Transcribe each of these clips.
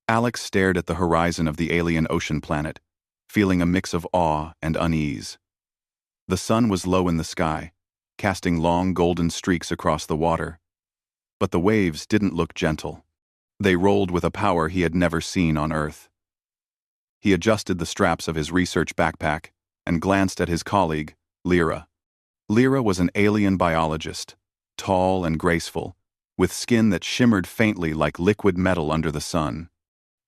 Alex stared at the horizon of the alien ocean planet, feeling a mix of awe and unease. The sun was low in the sky, casting long golden streaks across the water. But the waves didn't look gentle. They rolled with a power he had never seen on Earth. He adjusted the straps of his research backpack and glanced at his colleague, Lyra. Lyra was an alien biologist, tall and graceful, with skin that shimmered faintly like liquid metal under the sun.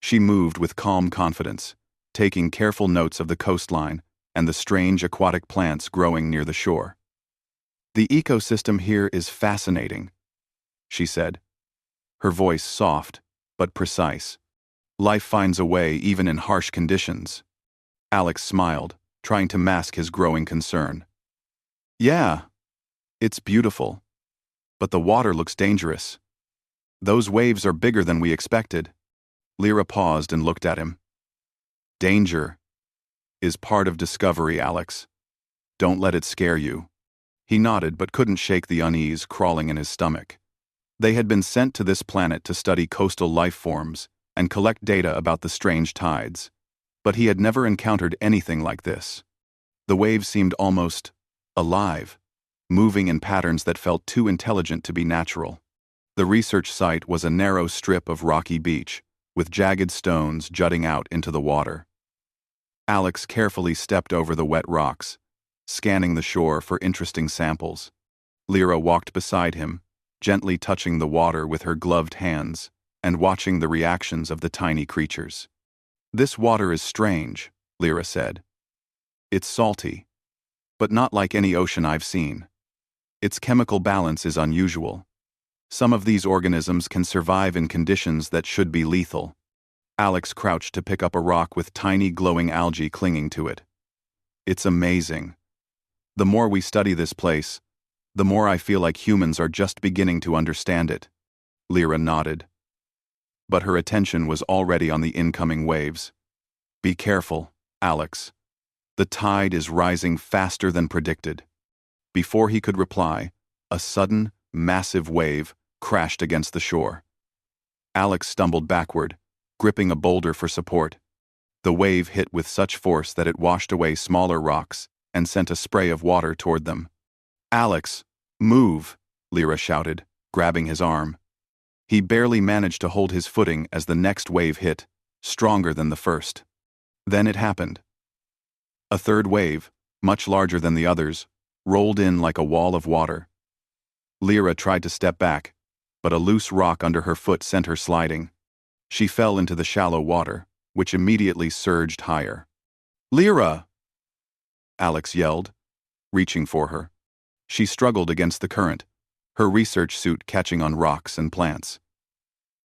She moved with calm confidence, taking careful notes of the coastline and the strange aquatic plants growing near the shore. "The ecosystem here is fascinating," she said, her voice soft but precise. "Life finds a way even in harsh conditions." Alex smiled, trying to mask his growing concern. "Yeah, it's beautiful. But the water looks dangerous. Those waves are bigger than we expected." Lyra paused and looked at him. "Danger is part of discovery, Alex. Don't let it scare you." He nodded but couldn't shake the unease crawling in his stomach. They had been sent to this planet to study coastal life forms and collect data about the strange tides. But he had never encountered anything like this. The waves seemed almost alive, moving in patterns that felt too intelligent to be natural. The research site was a narrow strip of rocky beach, with jagged stones jutting out into the water. Alex carefully stepped over the wet rocks, scanning the shore for interesting samples. Lyra walked beside him, gently touching the water with her gloved hands and watching the reactions of the tiny creatures. "This water is strange," Lyra said. "It's salty, but not like any ocean I've seen. Its chemical balance is unusual. Some of these organisms can survive in conditions that should be lethal." Alex crouched to pick up a rock with tiny glowing algae clinging to it. "It's amazing. The more we study this place, the more I feel like humans are just beginning to understand it." Lyra nodded. But her attention was already on the incoming waves. "Be careful, Alex. The tide is rising faster than predicted." Before he could reply, a sudden, massive wave crashed against the shore. Alex stumbled backward, gripping a boulder for support. The wave hit with such force that it washed away smaller rocks and sent a spray of water toward them. "Alex, move!" Lyra shouted, grabbing his arm. He barely managed to hold his footing as the next wave hit, stronger than the first. Then it happened. A third wave, much larger than the others, rolled in like a wall of water. Lyra tried to step back, but a loose rock under her foot sent her sliding. She fell into the shallow water, which immediately surged higher. "Lyra!" Alex yelled, reaching for her. She struggled against the current, her research suit catching on rocks and plants.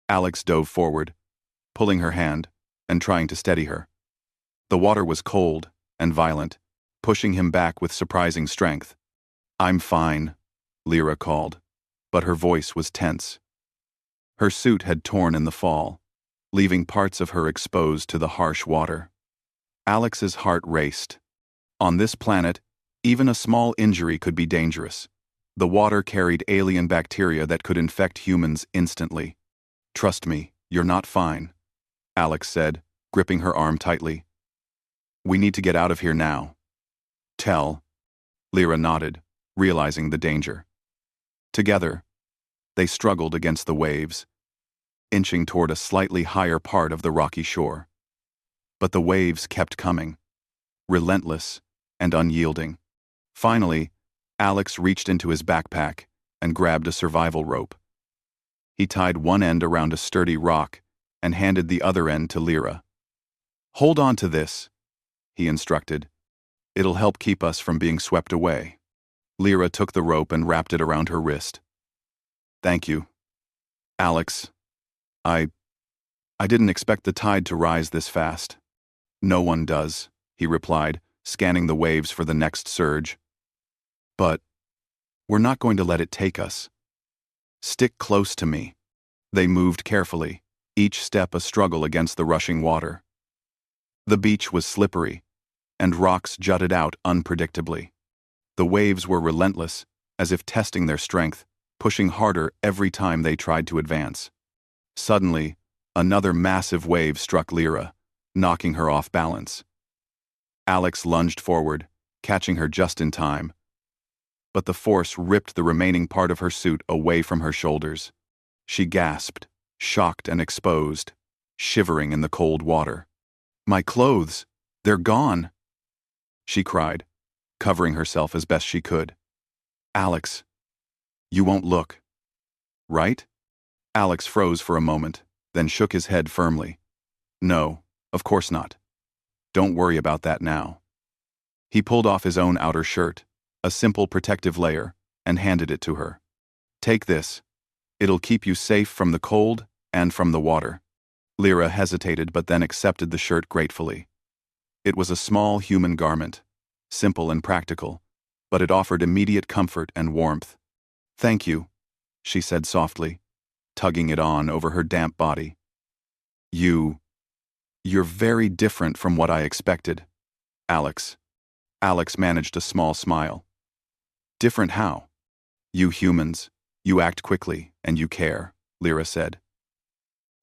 Alex dove forward, pulling her hand and trying to steady her. The water was cold and violent, pushing him back with surprising strength. "I'm fine," Lyra called, but her voice was tense. Her suit had torn in the fall, leaving parts of her exposed to the harsh water. Alex's heart raced. On this planet, even a small injury could be dangerous. The water carried alien bacteria that could infect humans instantly. "Trust me, you're not fine," Alex said, gripping her arm tightly. "We need to get out of here now." "Tell." Lyra nodded, realizing the danger. Together, they struggled against the waves, inching toward a slightly higher part of the rocky shore. But the waves kept coming, relentless and unyielding. Finally, Alex reached into his backpack and grabbed a survival rope. He tied one end around a sturdy rock and handed the other end to Lyra. "Hold on to this," he instructed. "It'll help keep us from being swept away." Lyra took the rope and wrapped it around her wrist. "Thank you. Alex, I didn't expect the tide to rise this fast." "No one does," he replied, scanning the waves for the next surge. "But we're not going to let it take us. Stick close to me." They moved carefully, each step a struggle against the rushing water. The beach was slippery, and rocks jutted out unpredictably. The waves were relentless, as if testing their strength, pushing harder every time they tried to advance. Suddenly, Another massive wave struck Lyra, knocking her off balance. Alex lunged forward, catching her just in time. But the force ripped the remaining part of her suit away from her shoulders. She gasped, shocked and exposed, shivering in the cold water. "My clothes! They're gone!" she cried, covering herself as best she could. "Alex, you won't look, right?" Alex froze for a moment, then shook his head firmly. "No, of course not. Don't worry about that now." He pulled off his own outer shirt, a simple protective layer, and handed it to her. "Take this. It'll keep you safe from the cold and from the water." Lyra hesitated but then accepted the shirt gratefully. It was a small human garment, simple and practical, but it offered immediate comfort and warmth. "Thank you," she said softly, tugging it on over her damp body. You're very different from what I expected, Alex." Alex managed a small smile. "Different how?" "You humans, you act quickly and you care," Lyra said.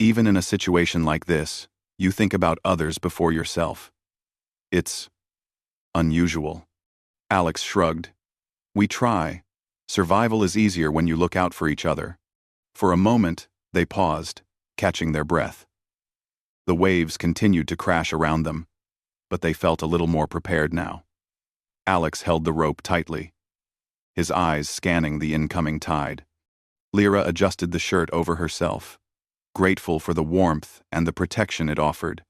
"Even in a situation like this, you think about others before yourself. It's unusual." Alex shrugged. "We try. Survival is easier when you look out for each other." For a moment, they paused, catching their breath. The waves continued to crash around them, but they felt a little more prepared now. Alex held the rope tightly, his eyes scanning the incoming tide. Lyra adjusted the shirt over herself, grateful for the warmth and the protection it offered.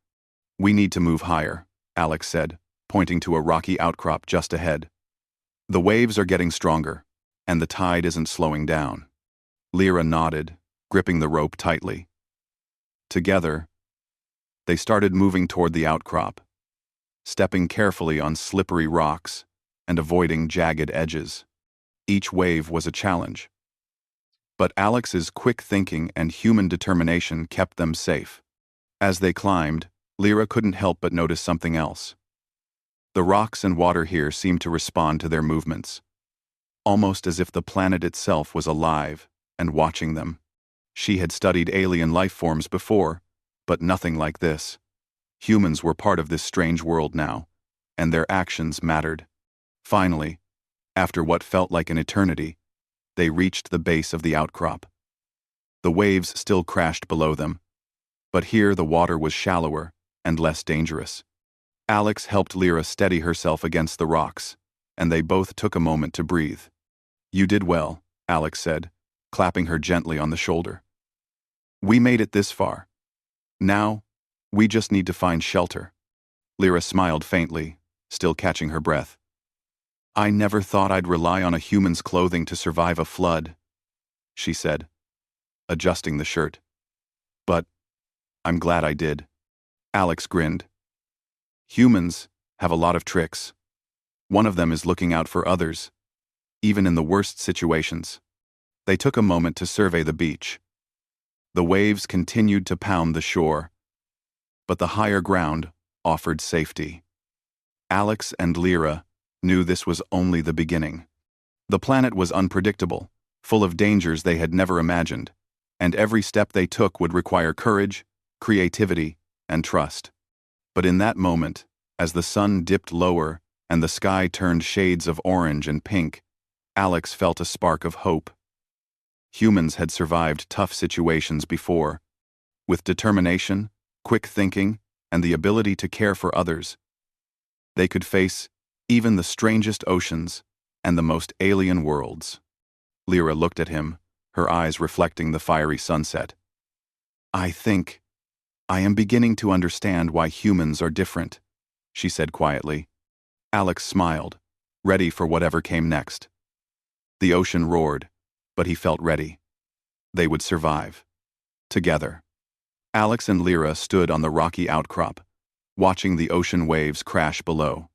"We need to move higher," Alex said, pointing to a rocky outcrop just ahead. "The waves are getting stronger, and the tide isn't slowing down." Lyra nodded, gripping the rope tightly. Together, they started moving toward the outcrop, stepping carefully on slippery rocks and avoiding jagged edges. Each wave was a challenge. But Alex's quick thinking and human determination kept them safe. As they climbed, Lyra couldn't help but notice something else. The rocks and water here seemed to respond to their movements, almost as if the planet itself was alive and watching them. She had studied alien life forms before, but nothing like this. Humans were part of this strange world now, and their actions mattered. Finally, after what felt like an eternity, they reached the base of the outcrop. The waves still crashed below them, but here the water was shallower and less dangerous. Alex helped Lyra steady herself against the rocks, and they both took a moment to breathe. "You did well," Alex said, clapping her gently on the shoulder. "We made it this far. Now, we just need to find shelter." Lyra smiled faintly, still catching her breath. "I never thought I'd rely on a human's clothing to survive a flood," she said, adjusting the shirt. "But I'm glad I did." Alex grinned. "Humans have a lot of tricks. One of them is looking out for others, even in the worst situations." They took a moment to survey the beach. The waves continued to pound the shore, but the higher ground offered safety. Alex and Lyra knew this was only the beginning. The planet was unpredictable, full of dangers they had never imagined, and every step they took would require courage, creativity, and trust. But in that moment, as the sun dipped lower and the sky turned shades of orange and pink, Alex felt a spark of hope. Humans had survived tough situations before. With determination, quick thinking, and the ability to care for others, they could face even the strangest oceans and the most alien worlds. Lyra looked at him, her eyes reflecting the fiery sunset. "I think I am beginning to understand why humans are different," she said quietly. Alex smiled, ready for whatever came next. The ocean roared, but he felt ready. They would survive. Together. Alex and Lyra stood on the rocky outcrop, watching the ocean waves crash below.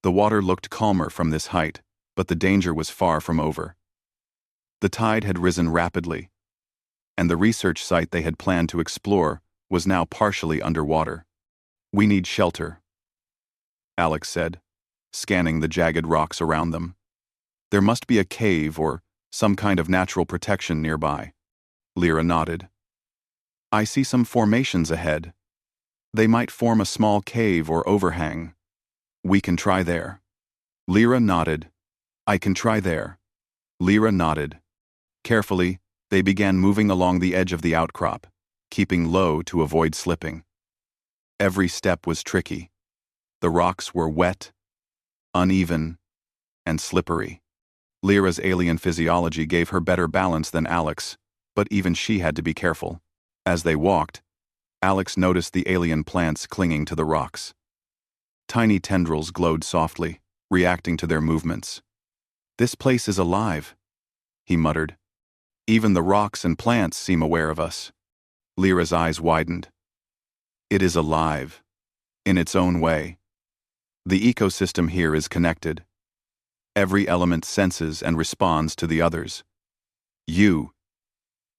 The water looked calmer from this height, but the danger was far from over. The tide had risen rapidly, and the research site they had planned to explore was now partially underwater. "We need shelter," Alex said, scanning the jagged rocks around them. "There must be a cave or some kind of natural protection nearby." Lyra nodded. I see some formations ahead. They might form a small cave or overhang. We can try there. Lyra nodded. I can try there. Lyra nodded. Carefully, they began moving along the edge of the outcrop, keeping low to avoid slipping. Every step was tricky. The rocks were wet, uneven, and slippery. Lyra's alien physiology gave her better balance than Alex, but even she had to be careful. As they walked, Alex noticed the alien plants clinging to the rocks. Tiny tendrils glowed softly, reacting to their movements. This place is alive, he muttered. Even the rocks and plants seem aware of us. Lyra's eyes widened. It is alive, in its own way. The ecosystem here is connected. Every element senses and responds to the others. You,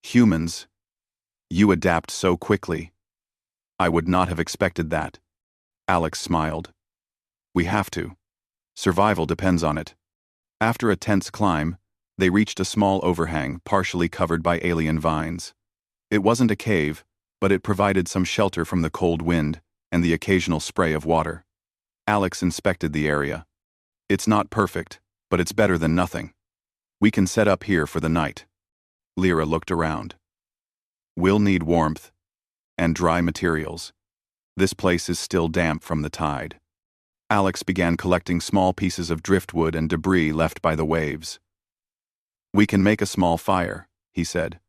humans, you adapt so quickly. I would not have expected that. Alex smiled. We have to. Survival depends on it. After a tense climb, they reached a small overhang partially covered by alien vines. It wasn't a cave, but it provided some shelter from the cold wind and the occasional spray of water. Alex inspected the area. It's not perfect, but it's better than nothing. We can set up here for the night. Lyra looked around. We'll need warmth and dry materials. This place is still damp from the tide. Alex began collecting small pieces of driftwood and debris left by the waves. We can make a small fire, he said.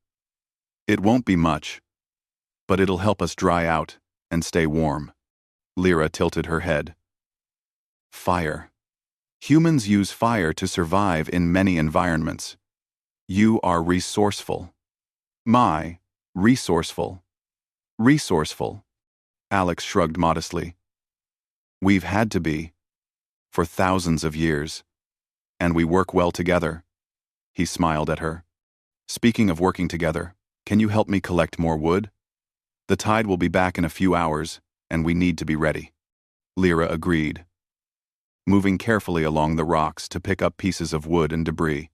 It won't be much, but it'll help us dry out and stay warm. Lyra tilted her head. Fire. Humans use fire to survive in many environments. You are resourceful. Resourceful. Resourceful. Alex shrugged modestly. We've had to be, for thousands of years, and we work well together. He smiled at her. Speaking of working together, can you help me collect more wood? The tide will be back in a few hours, and we need to be ready. Lyra agreed, moving carefully along the rocks to pick up pieces of wood and debris.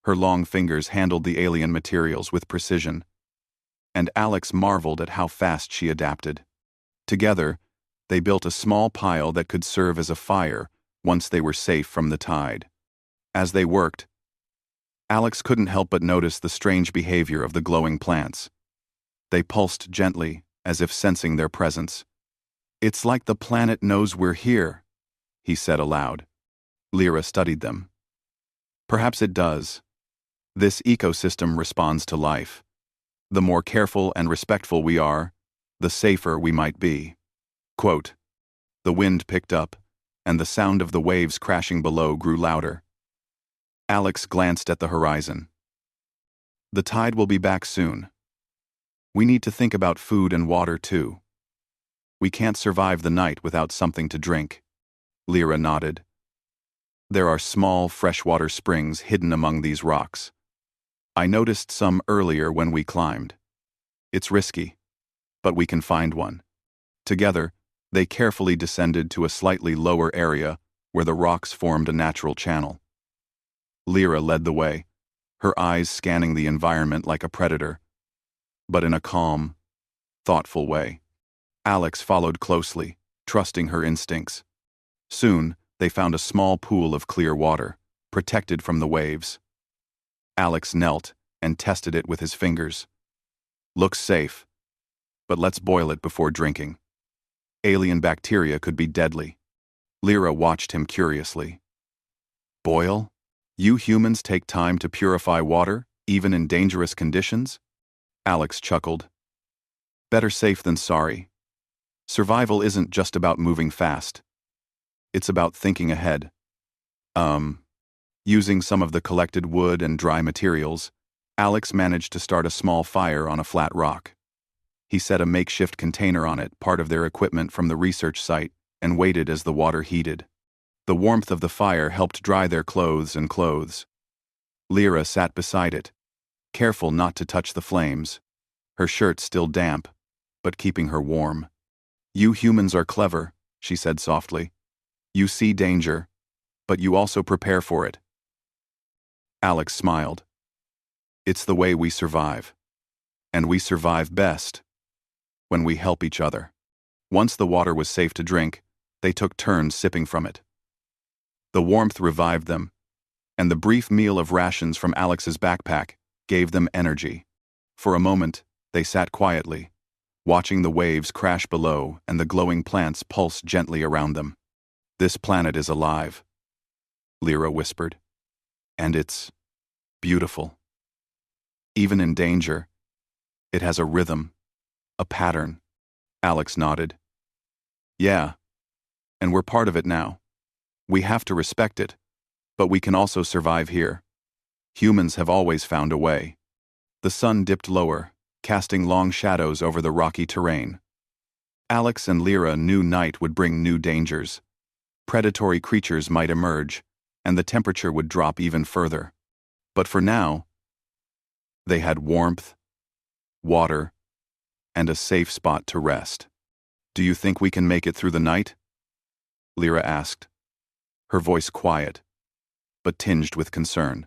Her long fingers handled the alien materials with precision, and Alex marveled at how fast she adapted. Together, they built a small pile that could serve as a fire once they were safe from the tide. As they worked, Alex couldn't help but notice the strange behavior of the glowing plants. They pulsed gently, as if sensing their presence. It's like the planet knows we're here, he said aloud. Lyra studied them. Perhaps it does. This ecosystem responds to life. The more careful and respectful we are, the safer we might be. Quote, the wind picked up, and the sound of the waves crashing below grew louder. Alex glanced at the horizon. The tide will be back soon. We need to think about food and water too. We can't survive the night without something to drink. Lyra nodded. There are small freshwater springs hidden among these rocks. I noticed some earlier when we climbed. It's risky, but we can find one. Together, they carefully descended to a slightly lower area where the rocks formed a natural channel. Lyra led the way, her eyes scanning the environment like a predator, but in a calm, thoughtful way. Alex followed closely, trusting her instincts. Soon, they found a small pool of clear water, protected from the waves. Alex knelt and tested it with his fingers. Looks safe, but let's boil it before drinking. Alien bacteria could be deadly. Lyra watched him curiously. Boil? You humans take time to purify water, even in dangerous conditions? Alex chuckled. Better safe than sorry. Survival isn't just about moving fast. It's about thinking ahead. Using some of the collected wood and dry materials, Alex managed to start a small fire on a flat rock. He set a makeshift container on it, part of their equipment from the research site, and waited as the water heated. The warmth of the fire helped dry their clothes and clothes. Lyra sat beside it, careful not to touch the flames, her shirt still damp, but keeping her warm. You humans are clever, she said softly. You see danger, but you also prepare for it. Alex smiled. It's the way we survive. And we survive best when we help each other. Once the water was safe to drink, they took turns sipping from it. The warmth revived them, and the brief meal of rations from Alex's backpack gave them energy. For a moment, they sat quietly, watching the waves crash below and the glowing plants pulse gently around them. "This planet is alive," Lyra whispered. "And it's beautiful. Even in danger, it has a rhythm, a pattern." Alex nodded. "Yeah, and we're part of it now. We have to respect it, but we can also survive here. Humans have always found a way." The sun dipped lower, casting long shadows over the rocky terrain. Alex and Lyra knew night would bring new dangers. Predatory creatures might emerge, and the temperature would drop even further. But for now, they had warmth, water, and a safe spot to rest. "Do you think we can make it through the night?" Lyra asked, her voice quiet, but tinged with concern.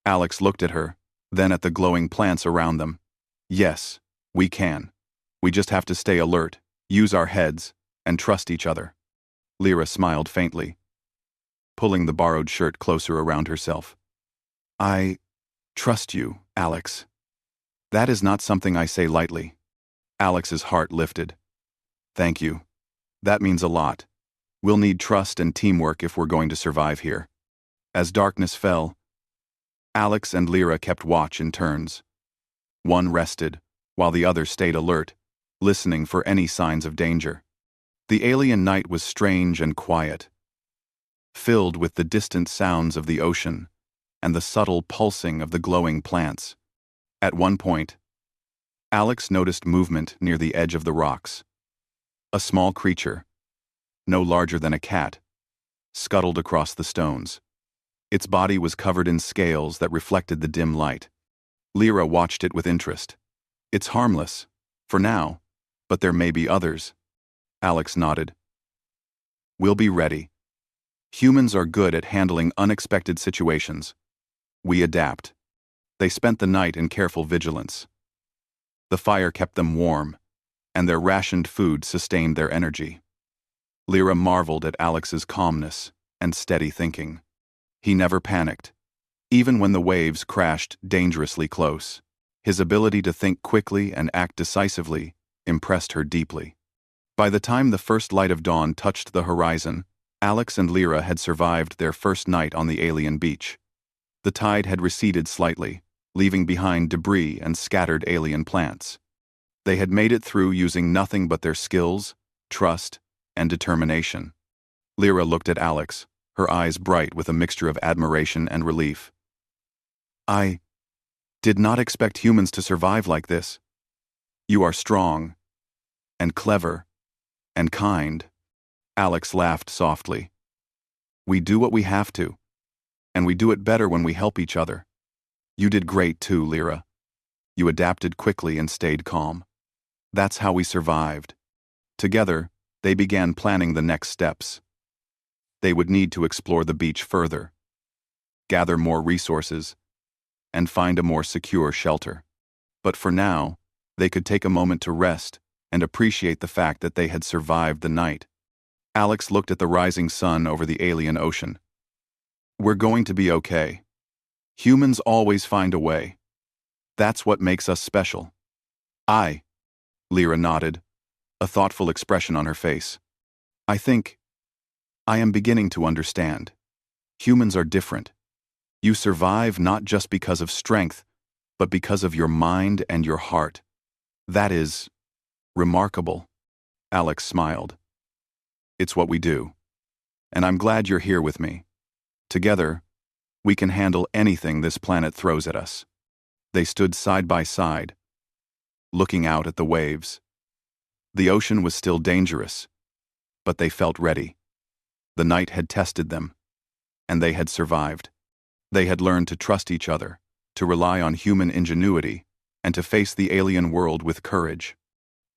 Alex looked at her, then at the glowing plants around them. "Yes, we can. We just have to stay alert, use our heads, and trust each other." Lyra smiled faintly, pulling the borrowed shirt closer around herself. "I trust you, Alex. That is not something I say lightly." Alex's heart lifted. "Thank you. That means a lot. We'll need trust and teamwork if we're going to survive here." As darkness fell, Alex and Lyra kept watch in turns. One rested, while the other stayed alert, listening for any signs of danger. The alien night was strange and quiet, filled with the distant sounds of the ocean and the subtle pulsing of the glowing plants. At one point, Alex noticed movement near the edge of the rocks. A small creature, no larger than a cat, scuttled across the stones. Its body was covered in scales that reflected the dim light. Lyra watched it with interest. "It's harmless, for now, but there may be others." Alex nodded. "We'll be ready. Humans are good at handling unexpected situations. We adapt." They spent the night in careful vigilance. The fire kept them warm, and their rationed food sustained their energy. Lyra marveled at Alex's calmness and steady thinking. He never panicked, even when the waves crashed dangerously close. His ability to think quickly and act decisively impressed her deeply. By the time the first light of dawn touched the horizon, Alex and Lyra had survived their first night on the alien beach. The tide had receded slightly, leaving behind debris and scattered alien plants. They had made it through using nothing but their skills, trust, and determination. Lyra looked at Alex, her eyes bright with a mixture of admiration and relief. "I did not expect humans to survive like this. You are strong, and clever, and kind." Alex laughed softly. "We do what we have to, and we do it better when we help each other. You did great too, Lyra. You adapted quickly and stayed calm. That's how we survived." Together, they began planning the next steps. They would need to explore the beach further, gather more resources, and find a more secure shelter. But for now, they could take a moment to rest and appreciate the fact that they had survived the night. Alex looked at the rising sun over the alien ocean. "We're going to be okay. Humans always find a way. That's what makes us special." Lyra nodded, a thoughtful expression on her face. "I think I am beginning to understand. Humans are different. You survive not just because of strength, but because of your mind and your heart. That is remarkable." Alex smiled. "It's what we do. And I'm glad you're here with me. Together, we can handle anything this planet throws at us." They stood side by side, looking out at the waves. The ocean was still dangerous, but they felt ready. The night had tested them, and they had survived. They had learned to trust each other, to rely on human ingenuity, and to face the alien world with courage.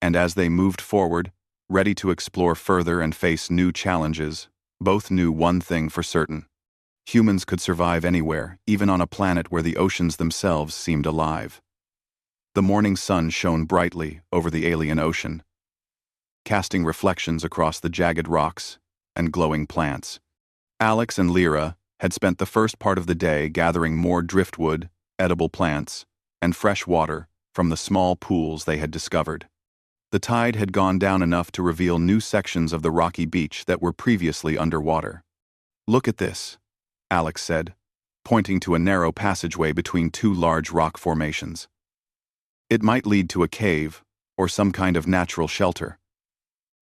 And as they moved forward, ready to explore further and face new challenges, both knew one thing for certain. Humans could survive anywhere, even on a planet where the oceans themselves seemed alive. The morning sun shone brightly over the alien ocean, casting reflections across the jagged rocks and glowing plants. Alex and Lyra had spent the first part of the day gathering more driftwood, edible plants, and fresh water from the small pools they had discovered. The tide had gone down enough to reveal new sections of the rocky beach that were previously underwater. "Look at this," Alex said, pointing to a narrow passageway between two large rock formations. "It might lead to a cave or some kind of natural shelter.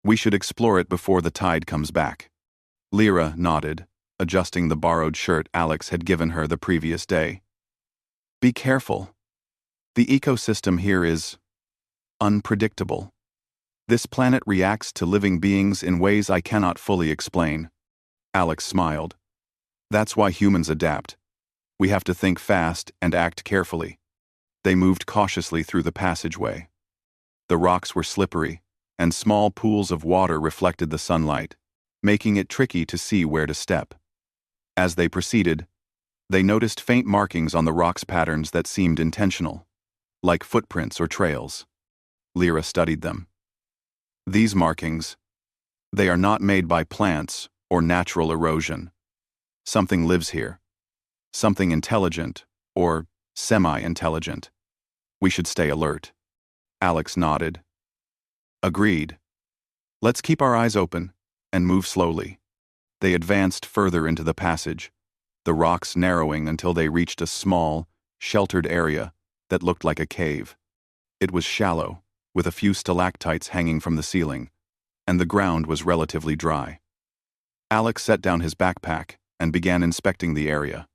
We should explore it before the tide comes back." Lyra nodded, adjusting the borrowed shirt Alex had given her the previous day. "Be careful. The ecosystem here is unpredictable. This planet reacts to living beings in ways I cannot fully explain." Alex smiled. "That's why humans adapt. We have to think fast and act carefully." They moved cautiously through the passageway. The rocks were slippery, and small pools of water reflected the sunlight, making it tricky to see where to step. As they proceeded, they noticed faint markings on the rocks' patterns that seemed intentional, like footprints or trails. Lyra studied them. "These markings, they are not made by plants or natural erosion. Something lives here. Something intelligent, or semi-intelligent. We should stay alert." Alex nodded. "Agreed. Let's keep our eyes open and move slowly." They advanced further into the passage, the rocks narrowing until they reached a small, sheltered area that looked like a cave. It was shallow, with a few stalactites hanging from the ceiling, and the ground was relatively dry. Alex set down his backpack and began inspecting the area.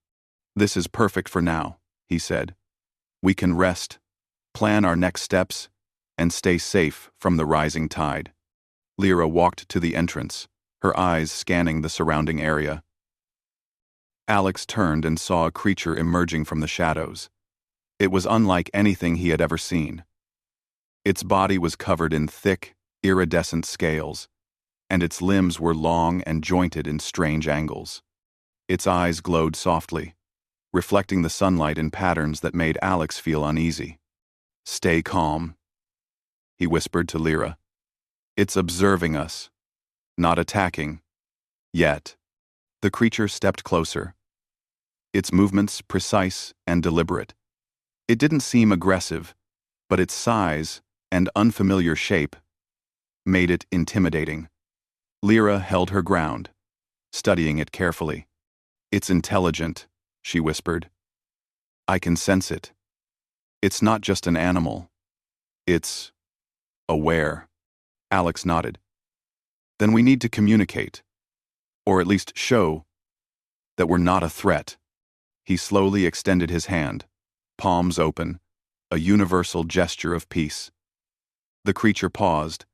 "This is perfect for now," he said. "We can rest, plan our next steps, and stay safe from the rising tide." Lyra walked to the entrance, her eyes scanning the surrounding area. Alex turned and saw a creature emerging from the shadows. It was unlike anything he had ever seen. Its body was covered in thick, iridescent scales, and its limbs were long and jointed in strange angles. Its eyes glowed softly, reflecting the sunlight in patterns that made Alex feel uneasy. "Stay calm," he whispered to Lyra. "It's observing us, not attacking. Yet." The creature stepped closer, its movements precise and deliberate. It didn't seem aggressive, but its size and unfamiliar shape made it intimidating. Lyra held her ground, studying it carefully. "It's intelligent," she whispered. "I can sense it. It's not just an animal. It's aware." Alex nodded. "Then we need to communicate, or at least show that we're not a threat." He slowly extended his hand, palms open, a universal gesture of peace. The creature paused,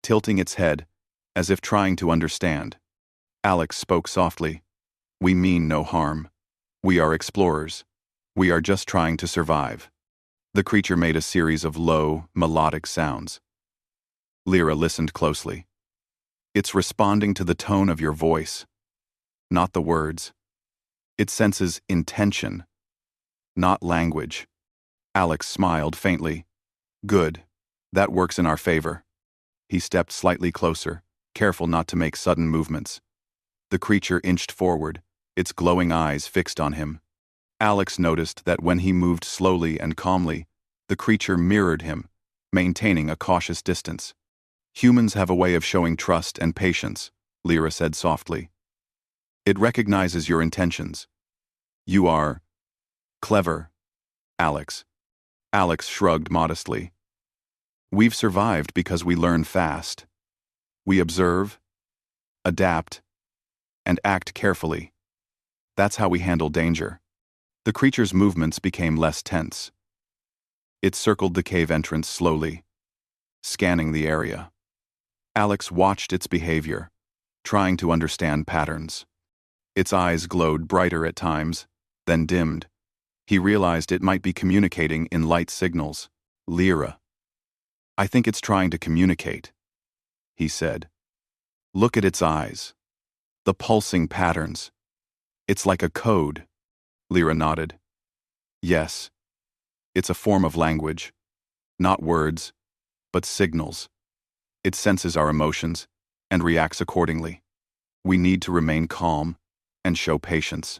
tilting its head as if trying to understand. Alex spoke softly. "We mean no harm. We are explorers. We are just trying to survive." The creature made a series of low, melodic sounds. Lyra listened closely. "It's responding to the tone of your voice, not the words. It senses intention, not language." Alex smiled faintly. "Good. That works in our favor." He stepped slightly closer, careful not to make sudden movements. The creature inched forward, its glowing eyes fixed on him. Alex noticed that when he moved slowly and calmly, the creature mirrored him, maintaining a cautious distance. "Humans have a way of showing trust and patience," Lyra said softly. "It recognizes your intentions. You are clever, Alex." Alex shrugged modestly. "We've survived because we learn fast. We observe, adapt, and act carefully. That's how we handle danger." The creature's movements became less tense. It circled the cave entrance slowly, scanning the area. Alex watched its behavior, trying to understand patterns. Its eyes glowed brighter at times, then dimmed. He realized it might be communicating in light signals. "Lyra, I think it's trying to communicate," he said. "Look at its eyes. The pulsing patterns. It's like a code." Lyra nodded. "Yes. It's a form of language. Not words, but signals. It senses our emotions and reacts accordingly. We need to remain calm and show patience.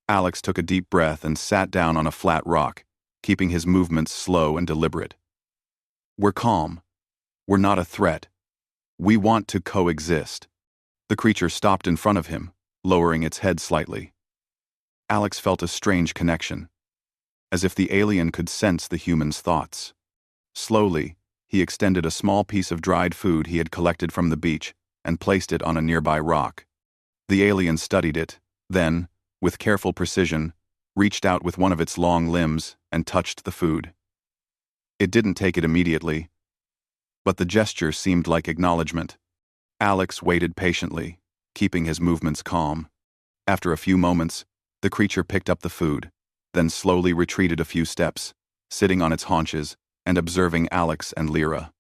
Alex took a deep breath and sat down on a flat rock, keeping his movements slow and deliberate. We're calm. We're not a threat. We want to coexist. The creature stopped in front of him, lowering its head slightly. Alex felt a strange connection, as if the alien could sense the human's thoughts. Slowly, he extended a small piece of dried food he had collected from the beach and placed it on a nearby rock. The alien studied it, then, with careful precision, reached out with one of its long limbs and touched the food. It didn't take it immediately, but the gesture seemed like acknowledgement. Alex waited patiently, keeping his movements calm. After a few moments, the creature picked up the food, then slowly retreated a few steps, sitting on its haunches and observing Alex and Lyra.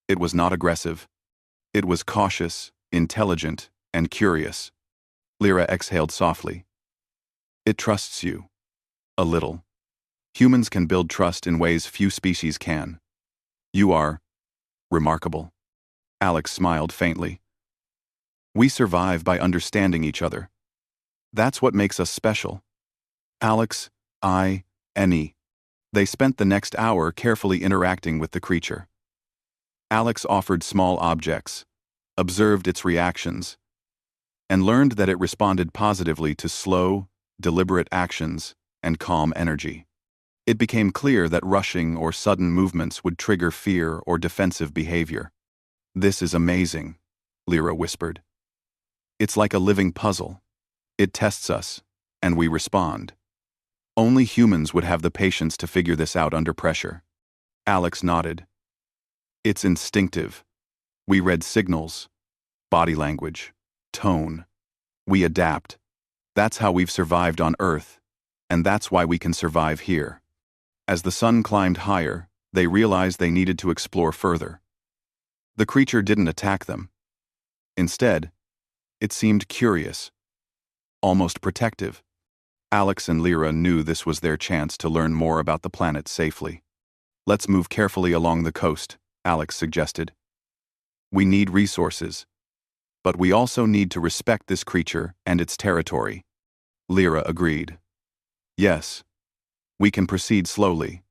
It was not aggressive. It was cautious, intelligent, and curious. Lyra exhaled softly. It trusts you. A little. Humans can build trust in ways few species can. You are remarkable. Alex smiled faintly. We survive by understanding each other. That's what makes us special. Alex, Annie. They spent the next hour carefully interacting with the creature. Alex offered small objects, observed its reactions, and learned that it responded positively to slow, deliberate actions and calm energy. It became clear that rushing or sudden movements would trigger fear or defensive behavior. This is amazing, Lyra whispered. It's like a living puzzle. It tests us, and we respond. Only humans would have the patience to figure this out under pressure. Alex nodded. It's instinctive. We read signals, body language, tone. We adapt. That's how we've survived on Earth, and that's why we can survive here. As the sun climbed higher, they realized they needed to explore further. The creature didn't attack them. Instead, it seemed curious, almost protective. Alex and Lyra knew this was their chance to learn more about the planet safely. Let's move carefully along the coast, Alex suggested. We need resources, but we also need to respect this creature and its territory. Lyra agreed. Yes, we can proceed slowly.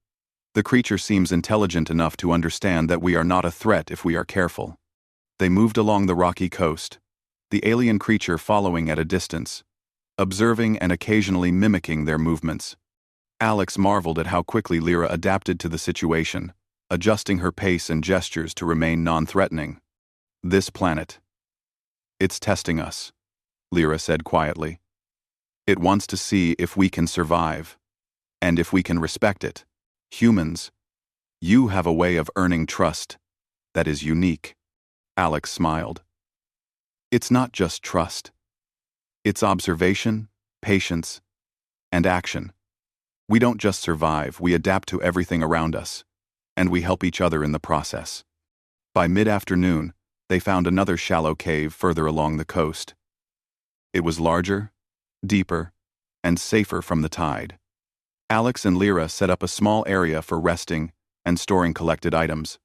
The creature seems intelligent enough to understand that we are not a threat if we are careful. They moved along the rocky coast, the alien creature following at a distance, observing and occasionally mimicking their movements. Alex marveled at how quickly Lyra adapted to the situation, adjusting her pace and gestures to remain non-threatening. This planet. It's testing us, Lyra said quietly. It wants to see if we can survive, and if we can respect it. Humans, you have a way of earning trust that is unique. Alex smiled. It's not just trust. It's observation, patience, and action. We don't just survive, we adapt to everything around us, and we help each other in the process. By mid-afternoon, they found another shallow cave further along the coast. It was larger, deeper, and safer from the tide. Alex and Lyra set up a small area for resting and storing collected items.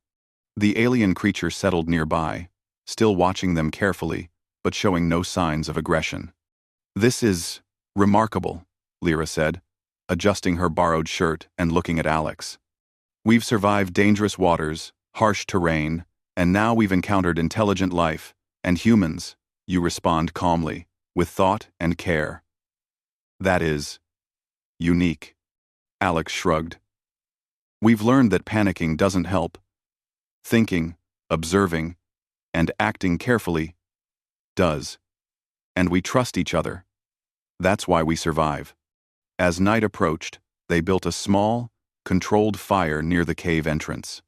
The alien creature settled nearby, still watching them carefully, but showing no signs of aggression. This is remarkable, Lyra said, adjusting her borrowed shirt and looking at Alex. We've survived dangerous waters, harsh terrain, and now we've encountered intelligent life, and humans, you respond calmly, with thought and care. That is unique. Alex shrugged. We've learned that panicking doesn't help. Thinking, observing, and acting carefully does. And we trust each other. That's why we survive. As night approached, they built a small, controlled fire near the cave entrance.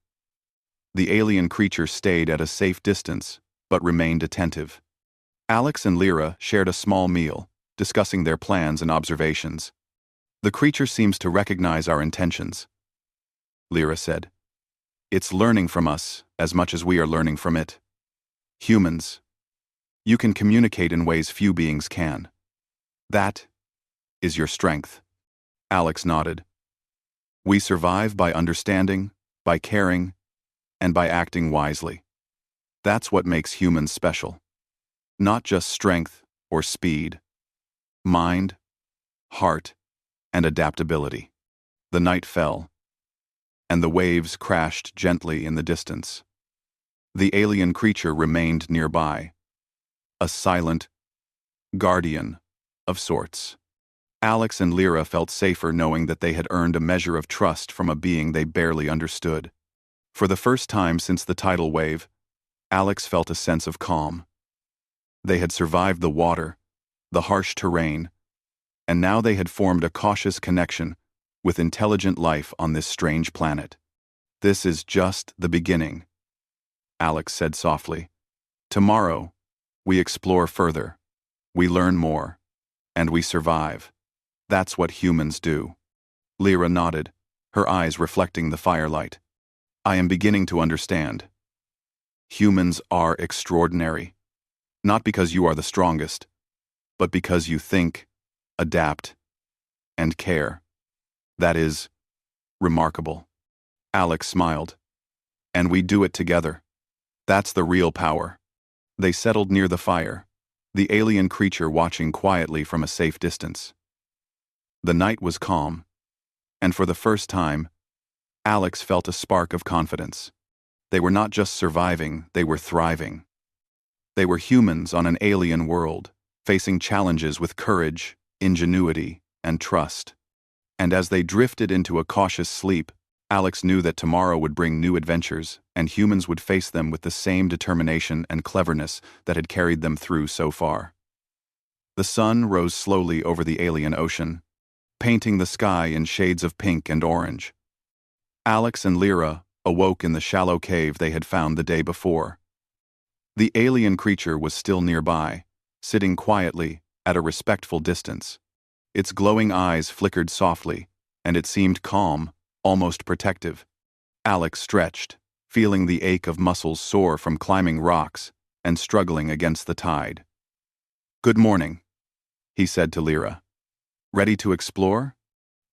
The alien creature stayed at a safe distance, but remained attentive. Alex and Lyra shared a small meal, discussing their plans and observations. The creature seems to recognize our intentions, Lyra said. It's learning from us as much as we are learning from it. Humans, you can communicate in ways few beings can. That is your strength. Alex nodded. We survive by understanding, by caring, and by acting wisely. That's what makes humans special. Not just strength or speed. Mind, heart, and adaptability. The night fell, and the waves crashed gently in the distance. The alien creature remained nearby, a silent guardian of sorts. Alex and Lyra felt safer knowing that they had earned a measure of trust from a being they barely understood. For the first time since the tidal wave, Alex felt a sense of calm. They had survived the water, the harsh terrain, and now they had formed a cautious connection with intelligent life on this strange planet. This is just the beginning, Alex said softly. Tomorrow, we explore further, we learn more, and we survive. That's what humans do. Lyra nodded, her eyes reflecting the firelight. I am beginning to understand. Humans are extraordinary, not because you are the strongest, but because you think, adapt, and care. That is remarkable. Alex smiled. And we do it together. That's the real power. They settled near the fire, the alien creature watching quietly from a safe distance. The night was calm, and for the first time, Alex felt a spark of confidence. They were not just surviving, they were thriving. They were humans on an alien world, facing challenges with courage, ingenuity, and trust. And as they drifted into a cautious sleep, Alex knew that tomorrow would bring new adventures, and humans would face them with the same determination and cleverness that had carried them through so far. The sun rose slowly over the alien ocean, painting the sky in shades of pink and orange. Alex and Lyra awoke in the shallow cave they had found the day before. The alien creature was still nearby, sitting quietly at a respectful distance. Its glowing eyes flickered softly, and it seemed calm, almost protective. Alex stretched, feeling the ache of muscles sore from climbing rocks and struggling against the tide. Good morning, he said to Lyra. Ready to explore?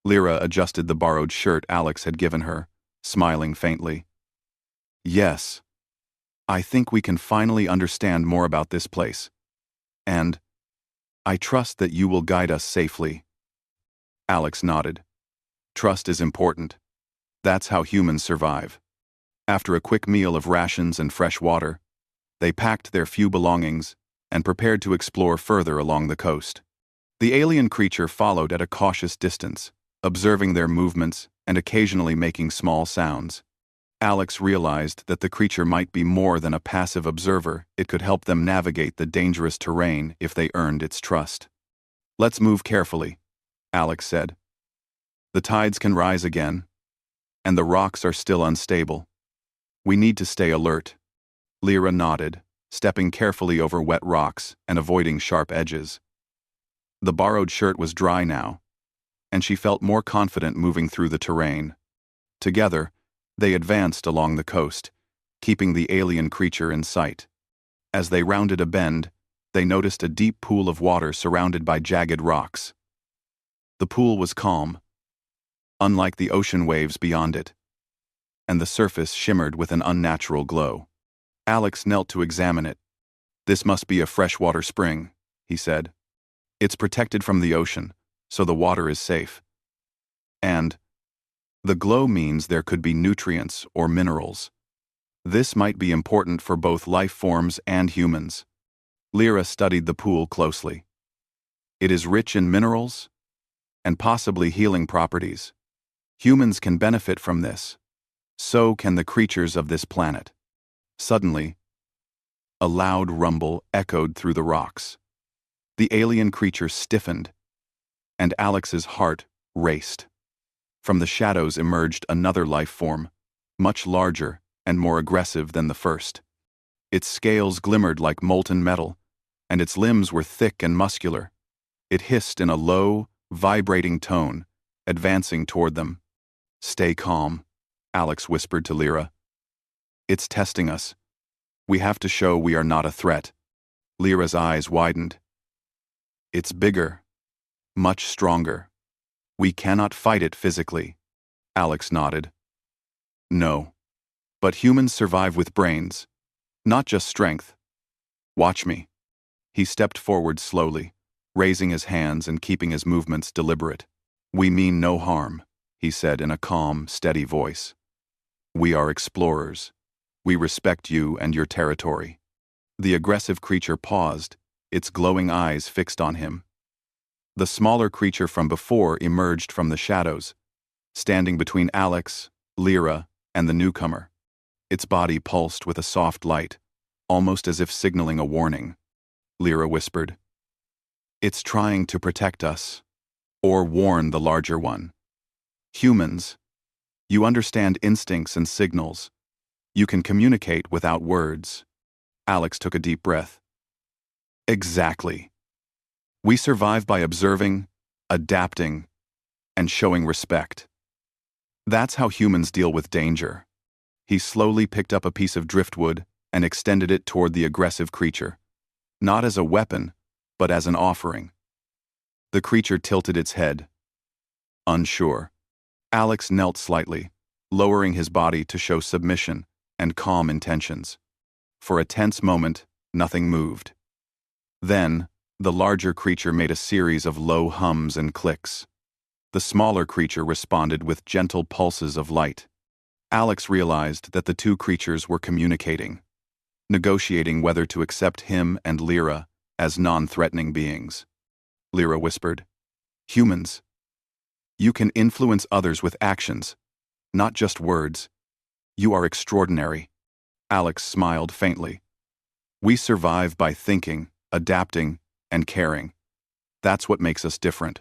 Lyra adjusted the borrowed shirt Alex had given her, smiling faintly. Yes. I think we can finally understand more about this place. And I trust that you will guide us safely. Alex nodded. Trust is important. That's how humans survive. After a quick meal of rations and fresh water, they packed their few belongings and prepared to explore further along the coast. The alien creature followed at a cautious distance, observing their movements and occasionally making small sounds. Alex realized that the creature might be more than a passive observer. It could help them navigate the dangerous terrain if they earned its trust. Let's move carefully, Alex said. The tides can rise again, and the rocks are still unstable. We need to stay alert. Lyra nodded, stepping carefully over wet rocks and avoiding sharp edges. The borrowed shirt was dry now, and she felt more confident moving through the terrain. Together, they advanced along the coast, keeping the alien creature in sight. As they rounded a bend, they noticed a deep pool of water surrounded by jagged rocks. The pool was calm, unlike the ocean waves beyond it, and the surface shimmered with an unnatural glow. Alex knelt to examine it. This must be a freshwater spring, he said. It's protected from the ocean, so the water is safe. And the glow means there could be nutrients or minerals. This might be important for both life forms and humans. Lyra studied the pool closely. It is rich in minerals and possibly healing properties. Humans can benefit from this. So can the creatures of this planet. Suddenly, a loud rumble echoed through the rocks. The alien creature stiffened, and Alex's heart raced. From the shadows emerged another life form, much larger and more aggressive than the first. Its scales glimmered like molten metal, and its limbs were thick and muscular. It hissed in a low, vibrating tone, advancing toward them. Stay calm, Alex whispered to Lyra. It's testing us. We have to show we are not a threat. Lyra's eyes widened. It's bigger, much stronger. We cannot fight it physically, Alex nodded. No. But humans survive with brains, not just strength. Watch me. He stepped forward slowly, raising his hands and keeping his movements deliberate. We mean no harm, he said in a calm, steady voice. We are explorers. We respect you and your territory. The aggressive creature paused, its glowing eyes fixed on him. The smaller creature from before emerged from the shadows, standing between Alex, Lyra, and the newcomer. Its body pulsed with a soft light, almost as if signaling a warning. Lyra whispered, "It's trying to protect us, or warn the larger one. Humans, you understand instincts and signals. You can communicate without words." Alex took a deep breath. Exactly. We survive by observing, adapting, and showing respect. That's how humans deal with danger. He slowly picked up a piece of driftwood and extended it toward the aggressive creature, not as a weapon, but as an offering. The creature tilted its head, unsure. Alex knelt slightly, lowering his body to show submission and calm intentions. For a tense moment, nothing moved. Then, the larger creature made a series of low hums and clicks. The smaller creature responded with gentle pulses of light. Alex realized that the two creatures were communicating, negotiating whether to accept him and Lyra as non-threatening beings. Lyra whispered, "Humans, you can influence others with actions, not just words. You are extraordinary." Alex smiled faintly. "We survive by thinking, adapting, and caring. That's what makes us different."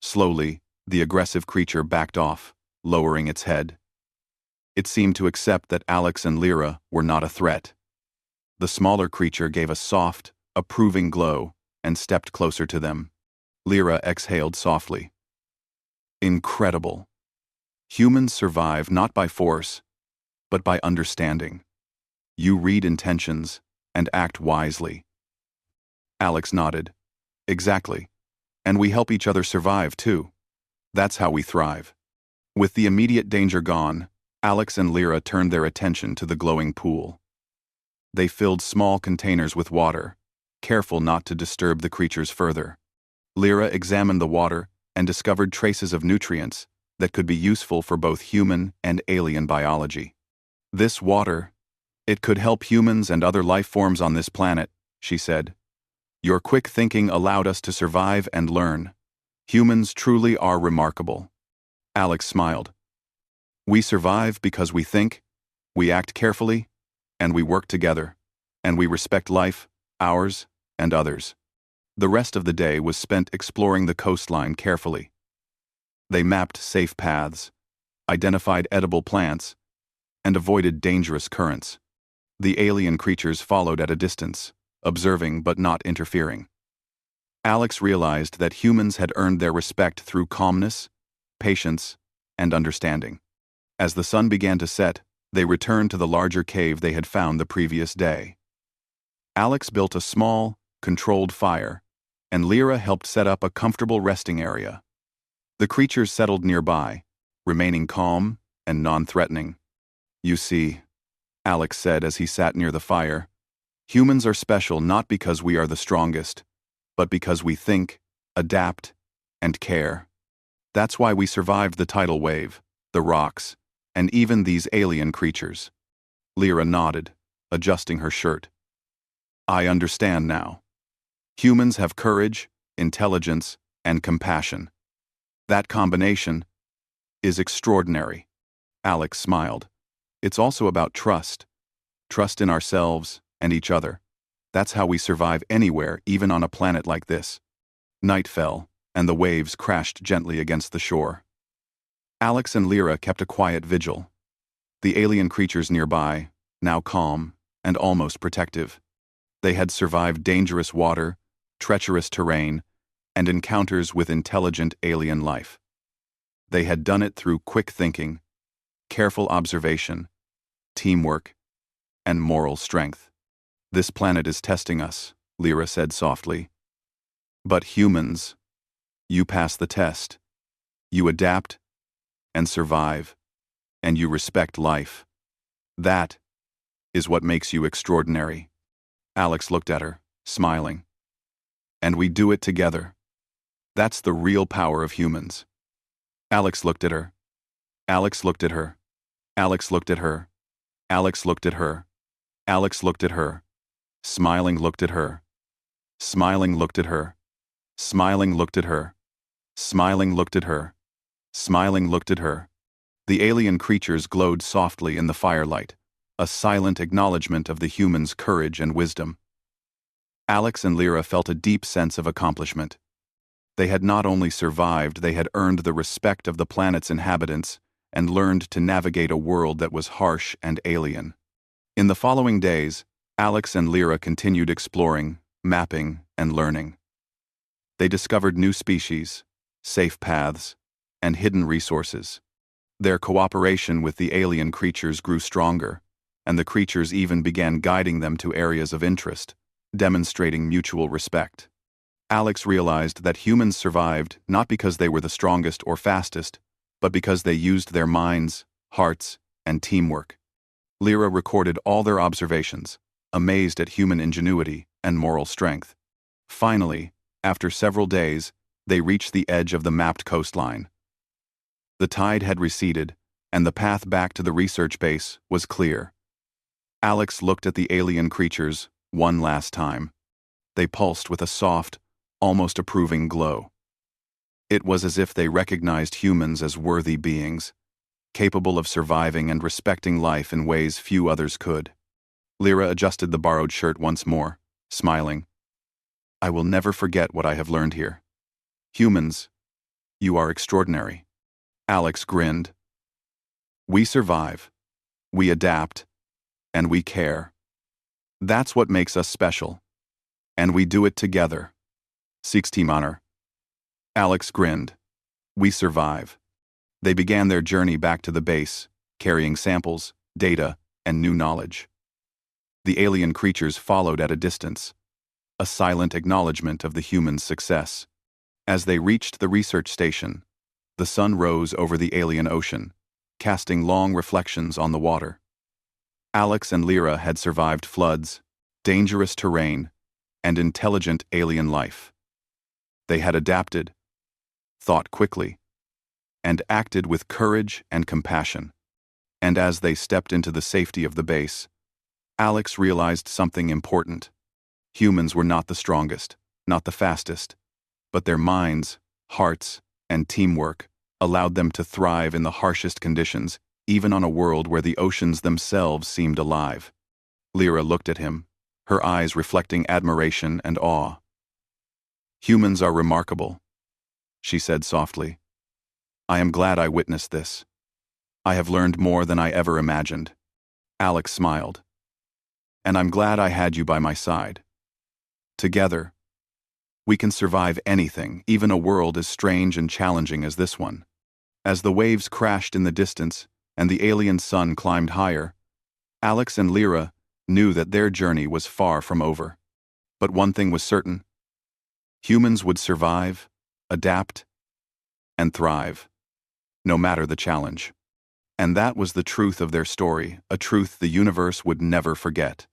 Slowly, the aggressive creature backed off, lowering its head. It seemed to accept that Alex and Lyra were not a threat. The smaller creature gave a soft, approving glow and stepped closer to them. Lyra exhaled softly. Incredible. Humans survive not by force, but by understanding. You read intentions and act wisely. Alex nodded. Exactly. And we help each other survive, too. That's how we thrive. With the immediate danger gone, Alex and Lyra turned their attention to the glowing pool. They filled small containers with water, careful not to disturb the creatures further. Lyra examined the water and discovered traces of nutrients that could be useful for both human and alien biology. This water, it could help humans and other life forms on this planet, she said. Your quick thinking allowed us to survive and learn. Humans truly are remarkable. Alex smiled. We survive because we think, we act carefully, and we work together, and we respect life, ours, and others. The rest of the day was spent exploring the coastline carefully. They mapped safe paths, identified edible plants, and avoided dangerous currents. The alien creatures followed at a distance, observing but not interfering. Alex realized that humans had earned their respect through calmness, patience, and understanding. As the sun began to set, they returned to the larger cave they had found the previous day. Alex built a small, controlled fire, and Lyra helped set up a comfortable resting area. The creatures settled nearby, remaining calm and non-threatening. You see, Alex said as he sat near the fire, humans are special not because we are the strongest, but because we think, adapt, and care. That's why we survived the tidal wave, the rocks, and even these alien creatures. Lyra nodded, adjusting her shirt. I understand now. Humans have courage, intelligence, and compassion. That combination is extraordinary. Alex smiled. It's also about trust. Trust in ourselves and each other. That's how we survive anywhere, even on a planet like this. Night fell, and the waves crashed gently against the shore. Alex and Lyra kept a quiet vigil. The alien creatures nearby, now calm and almost protective. They had survived dangerous water, treacherous terrain, and encounters with intelligent alien life. They had done it through quick thinking, careful observation, teamwork, and moral strength. This planet is testing us, Lyra said softly. But humans, you pass the test. You adapt, and survive, and you respect life. That is what makes you extraordinary. Alex looked at her, smiling. And we do it together. That's the real power of humans. Alex looked at her. Alex looked at her. Alex looked at her. Alex looked at her. Alex looked at her. Smiling looked at her. Smiling looked at her. Smiling looked at her. Smiling looked at her. Smiling looked at her. The alien creatures glowed softly in the firelight, a silent acknowledgement of the humans' courage and wisdom. Alex and Lyra felt a deep sense of accomplishment. They had not only survived, they had earned the respect of the planet's inhabitants and learned to navigate a world that was harsh and alien. In the following days, Alex and Lyra continued exploring, mapping, and learning. They discovered new species, safe paths, and hidden resources. Their cooperation with the alien creatures grew stronger, and the creatures even began guiding them to areas of interest, demonstrating mutual respect. Alex realized that humans survived not because they were the strongest or fastest, but because they used their minds, hearts, and teamwork. Lyra recorded all their observations, amazed at human ingenuity and moral strength. Finally, after several days, they reached the edge of the mapped coastline. The tide had receded, and the path back to the research base was clear. Alex looked at the alien creatures one last time. They pulsed with a soft, almost approving glow. It was as if they recognized humans as worthy beings, capable of surviving and respecting life in ways few others could. Lyra adjusted the borrowed shirt once more, smiling. I will never forget what I have learned here. Humans, you are extraordinary. Alex grinned. We survive, we adapt, and we care. That's what makes us special. And we do it together. 16 honor. Alex grinned. We survive. They began their journey back to the base, carrying samples, data, and new knowledge. The alien creatures followed at a distance, a silent acknowledgement of the humans' success. As they reached the research station, the sun rose over the alien ocean, casting long reflections on the water. Alex and Lyra had survived floods, dangerous terrain, and intelligent alien life. They had adapted, thought quickly, and acted with courage and compassion. And as they stepped into the safety of the base, Alex realized something important. Humans were not the strongest, not the fastest, but their minds, hearts, and teamwork allowed them to thrive in the harshest conditions, even on a world where the oceans themselves seemed alive. Lyra looked at him, her eyes reflecting admiration and awe. Humans are remarkable, she said softly. I am glad I witnessed this. I have learned more than I ever imagined. Alex smiled. And I'm glad I had you by my side. Together, we can survive anything, even a world as strange and challenging as this one. As the waves crashed in the distance and the alien sun climbed higher, Alex and Lyra knew that their journey was far from over. But one thing was certain. Humans would survive, adapt, and thrive, no matter the challenge. And that was the truth of their story, a truth the universe would never forget.